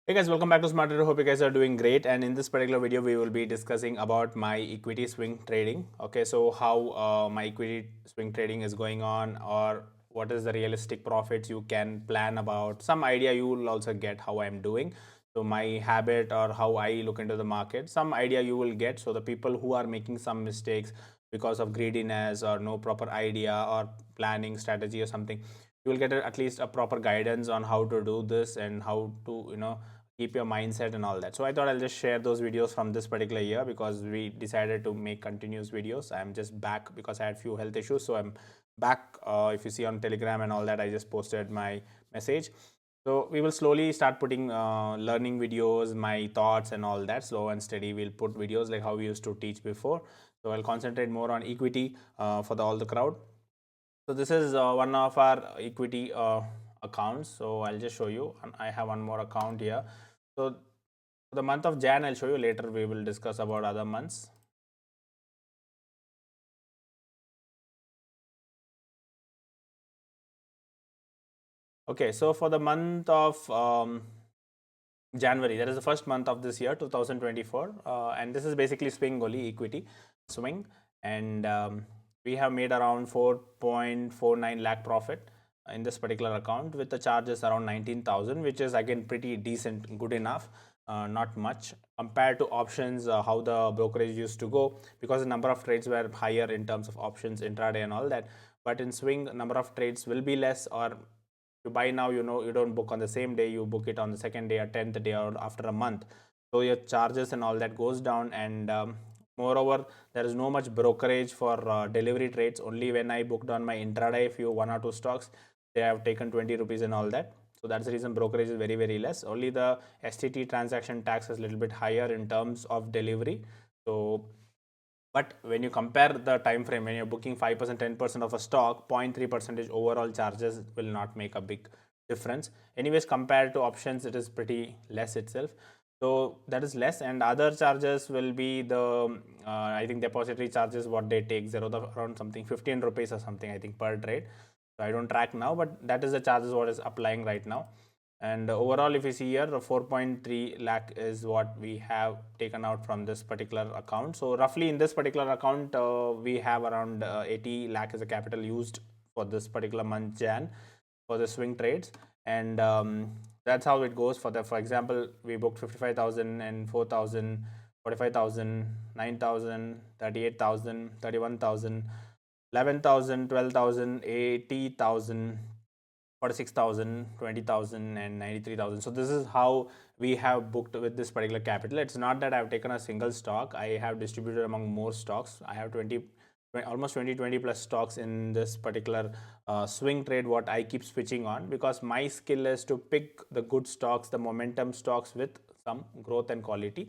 Hey guys, welcome back to Smart Trader. Hope you guys are doing great. And in this particular video, we will be discussing about my equity swing trading. Okay, so how my equity swing trading is going on, or what is the realistic profits you can plan about. Some idea you will also get how I'm doing. So my habit or how I look into the market, some idea you will get. So the people who are making some mistakes because of greediness or no proper idea or planning strategy or something, you will get at least a proper guidance on how to do this and how to keep your mindset and all that. So I thought I'll just share those videos from this particular year because we decided to make continuous videos. I'm just back because I had few health issues, so I'm back. If you see on Telegram and all that, I just posted my message. So we will slowly start putting learning videos, my thoughts and all that. Slow and steady, we'll put videos like how we used to teach before. So I'll concentrate more on equity for all the crowd. So this is one of our equity accounts. So I'll just show you. I have one more account here. So the month of Jan, I'll show you later. We will discuss about other months. Okay, so for the month of January, that is the first month of this year, 2024, and this is basically swing only equity swing, and we have made around 4.49 lakh profit in this particular account with the charges around 19,000, which is again pretty decent, good enough. Not much compared to options, how the brokerage used to go, because the number of trades were higher in terms of options intraday and all that. But in swing, number of trades will be less, or you buy now, you don't book on the same day, you book it on the second day or 10th day or after a month. So your charges and all that goes down, and moreover, there is no much brokerage for delivery trades. Only when I booked on my intraday, few one or two stocks, they have taken 20 rupees and all that. So that's the reason brokerage is very, very less. Only the STT transaction tax is a little bit higher in terms of delivery. So but when you compare the time frame, when you're booking 5%, 10% of a stock, 0.3 percentage overall charges will not make a big difference. Anyways, compared to options, it is pretty less itself. So that is less, and other charges will be the I think depository charges, what they take Zerodha around something 15 rupees or something, I think, per trade. So I don't track now, but that is the charges what is applying right now. And overall, if you see here, the 4.3 lakh is what we have taken out from this particular account. So roughly in this particular account, we have around 80 lakh as a capital used for this particular month Jan for the swing trades. And that's how it goes. For example, we booked 55,000 and 4,000, 45,000, 9,000, 38,000, 31,000, 11,000, 12,000, 80,000. 46,000, 20,000, and 93,000. So this is how we have booked with this particular capital. It's not that I've taken a single stock. I have distributed among more stocks. I have almost 20 plus stocks in this particular swing trade, what I keep switching on, because my skill is to pick the good stocks, the momentum stocks with some growth and quality.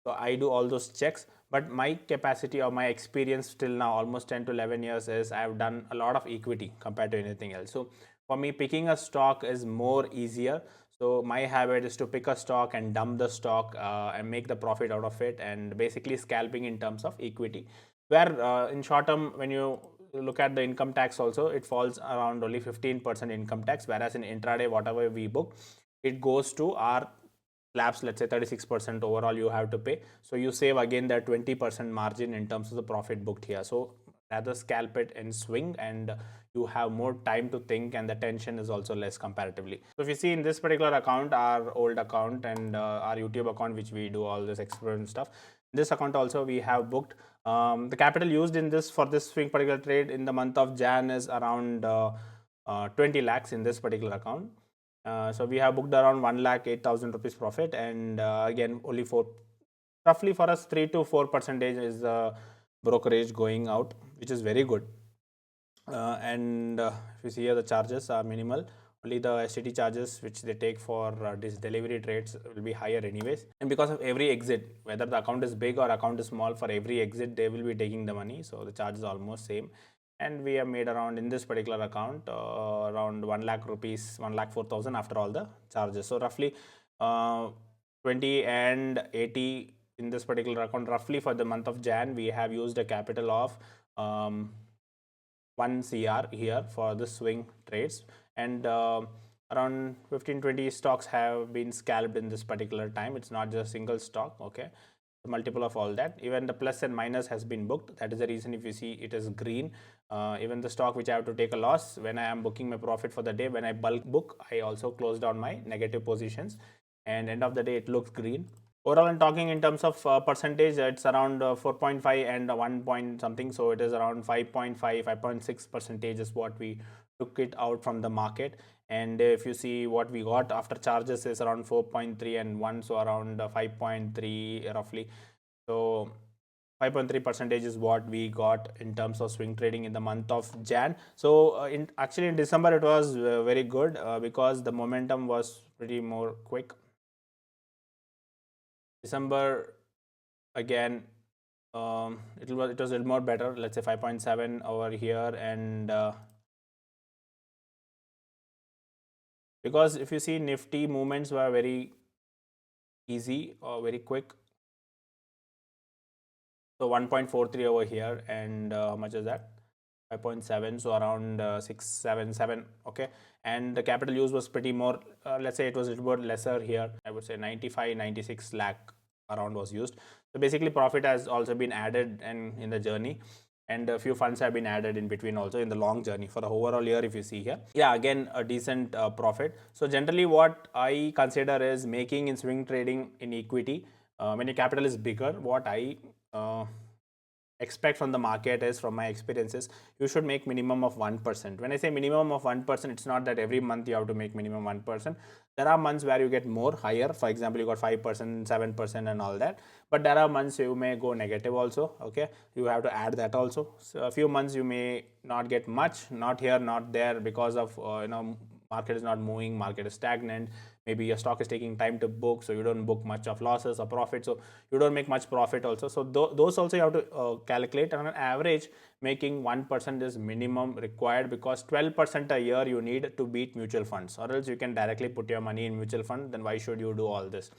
So I do all those checks, but my capacity or my experience till now, almost 10 to 11 years, is I have done a lot of equity compared to anything else. So for me, picking a stock is more easier. So my habit is to pick a stock and dump the stock and make the profit out of it, and basically scalping in terms of equity. Where in short term, when you look at the income tax also, it falls around only 15% income tax, whereas in intraday, whatever we book, it goes to our slabs, let's say 36% overall you have to pay. So you save again that 20% margin in terms of the profit booked here. So rather scalp it and swing, and you have more time to think, and the tension is also less comparatively. So if you see in this particular account, our old account and our YouTube account, which we do all this experiment stuff, this account also we have booked the capital used in this for this swing particular trade in the month of Jan is around 20 lakhs in this particular account. So we have booked around 1 lakh 8,000 rupees profit, and again only for roughly for us 3 to 4% is the brokerage going out, which is very good. And if you see here, the charges are minimal. Only the STT charges which they take for this delivery trades will be higher anyways. And because of every exit, whether the account is big or account is small, for every exit they will be taking the money. So the charge is almost same. And we have made around in this particular account around 1 lakh rupees, 1 lakh 4,000 after all the charges. So roughly 20 and 80 in this particular account. Roughly for the month of Jan, we have used a capital of 1 CR here for the swing trades. And around 15-20 stocks have been scalped in this particular time. It's not just single stock, okay, multiple of all that. Even the plus and minus has been booked. That is the reason if you see it is green. Even the stock which I have to take a loss, when I am booking my profit for the day, when I bulk book, I also close down my negative positions, and end of the day it looks green. Overall, I'm talking in terms of percentage, it's around 4.5 and 1 point something. So it is around 5.5, 5.6 percentage is what we took it out from the market. And if you see what we got after charges is around 4.3 and 1, so around 5.3 roughly. So 5.3 percentage is what we got in terms of swing trading in the month of Jan. So actually in December it was very good because the momentum was pretty more quick. December again, it was a little more better. Let's say 5.7 over here, and because if you see Nifty movements were very easy or very quick. So 1.43 over here, and how much is that? 5.7, so around 677. Okay, and the capital use was pretty more. Let's say it was a little bit lesser here. I would say 95, 96 lakh around was used. So basically, profit has also been added and in the journey, and a few funds have been added in between also in the long journey for the overall year. If you see here, yeah, again a decent profit. So generally, what I consider is making in swing trading in equity. When your capital is bigger, what I expect from the market is, from my experiences, you should make minimum of 1%. When I say minimum of 1%, it's not that every month you have to make minimum 1%. There are months where you get more higher. For example, you got 5%, 7% and all that. But there are months you may go negative also. Okay, you have to add that also. So a few months you may not get much, not here, not there, because of market is not moving, market is stagnant. Maybe your stock is taking time to book, so you don't book much of losses or profit, so you don't make much profit also. So those also you have to calculate. On an average, making 1% is minimum required, because 12% a year you need to beat mutual funds, or else you can directly put your money in mutual fund. Then why should you do all this?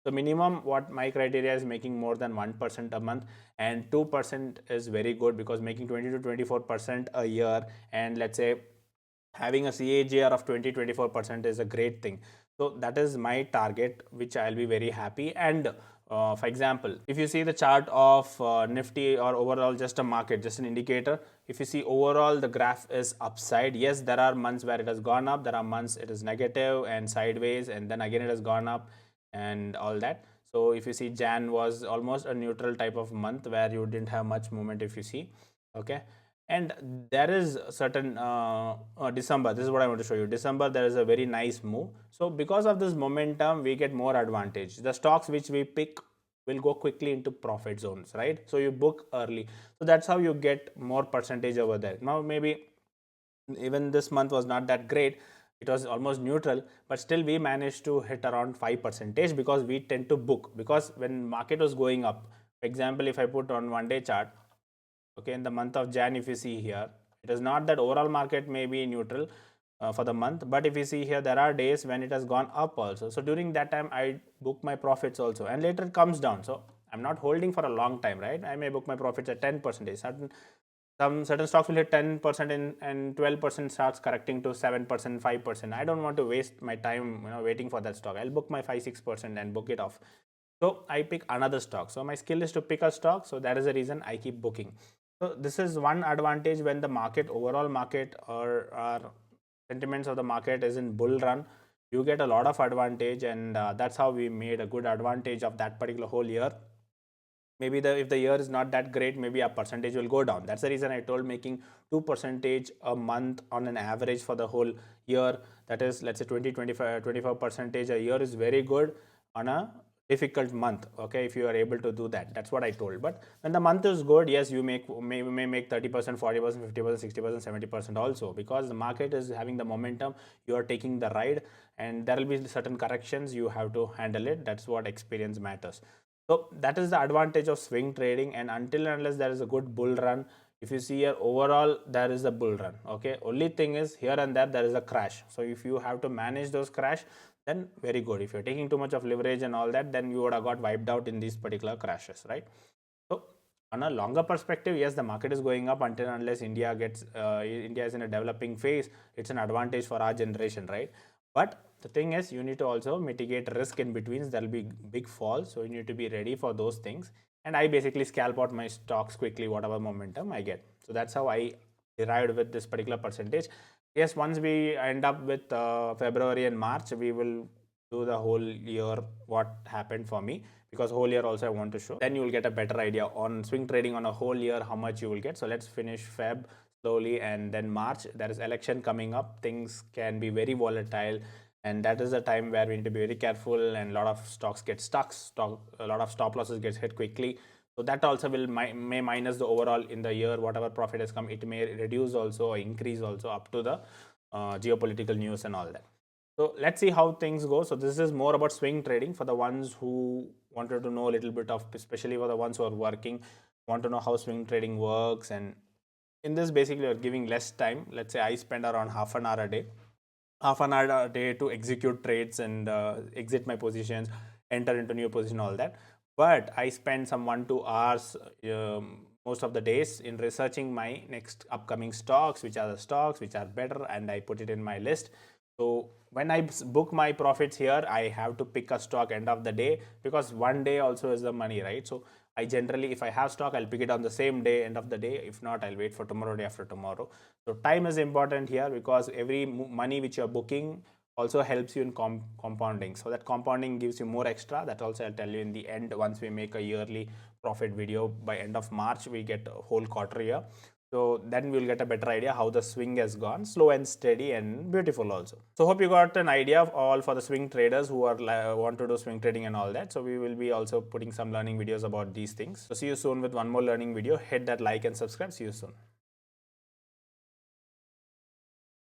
So minimum, what my criteria is, making more than 1% a month, and 2% is very good, because making 20 to 24% a year, and let's say having a CAGR of 20-24% is a great thing. So that is my target, which I'll be very happy. And for example, if you see the chart of Nifty, or overall just a market, just an indicator, if you see overall the graph is upside. Yes, there are months where it has gone up, there are months it is negative and sideways, and then again it has gone up and all that. So if you see, Jan was almost a neutral type of month where you didn't have much movement, if you see. Okay, and there is certain December, this is what I want to show you. December, there is a very nice move. So because of this momentum, we get more advantage. The stocks which we pick will go quickly into profit zones, right? So you book early, so that's how you get more percentage over there. Now maybe even this month was not that great, it was almost neutral, but still we managed to hit around 5%, because we tend to book. Because when market was going up, for example, if I put on 1 day chart, okay, in the month of Jan, if you see here, it is not that overall market may be neutral for the month, but if you see here, there are days when it has gone up also. So during that time, I book my profits also, and later it comes down. So I'm not holding for a long time, right? I may book my profits at 10%. Certain stocks will hit 10% and 12% starts correcting to 7%, 5%. I don't want to waste my time waiting for that stock. I'll book my 5-6% and book it off. So I pick another stock. So my skill is to pick a stock. So that is the reason I keep booking. So this is one advantage when the market, overall market, or sentiments of the market is in bull run. You get a lot of advantage, and that's how we made a good advantage of that particular whole year. Maybe if the year is not that great, maybe a percentage will go down. That's the reason I told making 2% a month on an average for the whole year. That is, let's say 25% a year is very good on a difficult month. Okay, if you are able to do that, that's what I told. But when the month is good, yes, you may make 30%, 40%, 50%, 60%, 70% also, because the market is having the momentum. You are taking the ride, and there will be certain corrections, you have to handle it. That's what experience matters. So that is the advantage of swing trading. And until and unless there is a good bull run, if you see here, overall there is a bull run. Okay, only thing is here and there is a crash. So if you have to manage those crash, then very good. If you're taking too much of leverage and all that, then you would have got wiped out in these particular crashes, right? So on a longer perspective, yes, the market is going up. Until and unless India is in a developing phase, it's an advantage for our generation, right? But the thing is, you need to also mitigate risk in betweens. There'll be big falls, so you need to be ready for those things. And I basically scalp out my stocks quickly, whatever momentum I get. So that's how I derived with this particular percentage. Yes, once we end up with February and March, we will do the whole year what happened for me, because whole year also I want to show. Then you will get a better idea on swing trading on a whole year, how much you will get. So let's finish Feb slowly, and then March, there is election coming up. Things can be very volatile, and that is a time where we need to be very careful, and a lot of stocks get stuck, a lot of stop losses gets hit quickly. So that also will may minus the overall in the year, whatever profit has come. It may reduce also or increase also up to the geopolitical news and all that. So let's see how things go. So this is more about swing trading for the ones who wanted to know a little bit of, especially for the ones who are working, want to know how swing trading works. And in this, basically you're giving less time. Let's say I spend around half an hour a day, to execute trades and exit my positions, enter into new position, all that. But I spend some 1-2 hours most of the days in researching my next upcoming stocks, which are the stocks which are better, and I put it in my list. So when I book my profits here, I have to pick a stock end of the day, because one day also is the money, right? So I generally, if I have stock, I'll pick it on the same day, end of the day. If not, I'll wait for tomorrow, day after tomorrow. So time is important here, because every money which you're booking also helps you in compounding. So that compounding gives you more extra. That also I'll tell you in the end. Once we make a yearly profit video by end of March, we get a whole quarter year. So then we'll get a better idea how the swing has gone, slow and steady and beautiful also. So hope you got an idea of all for the swing traders who are want to do swing trading and all that. So we will be also putting some learning videos about these things. So see you soon with one more learning video. Hit that like and subscribe. See you soon.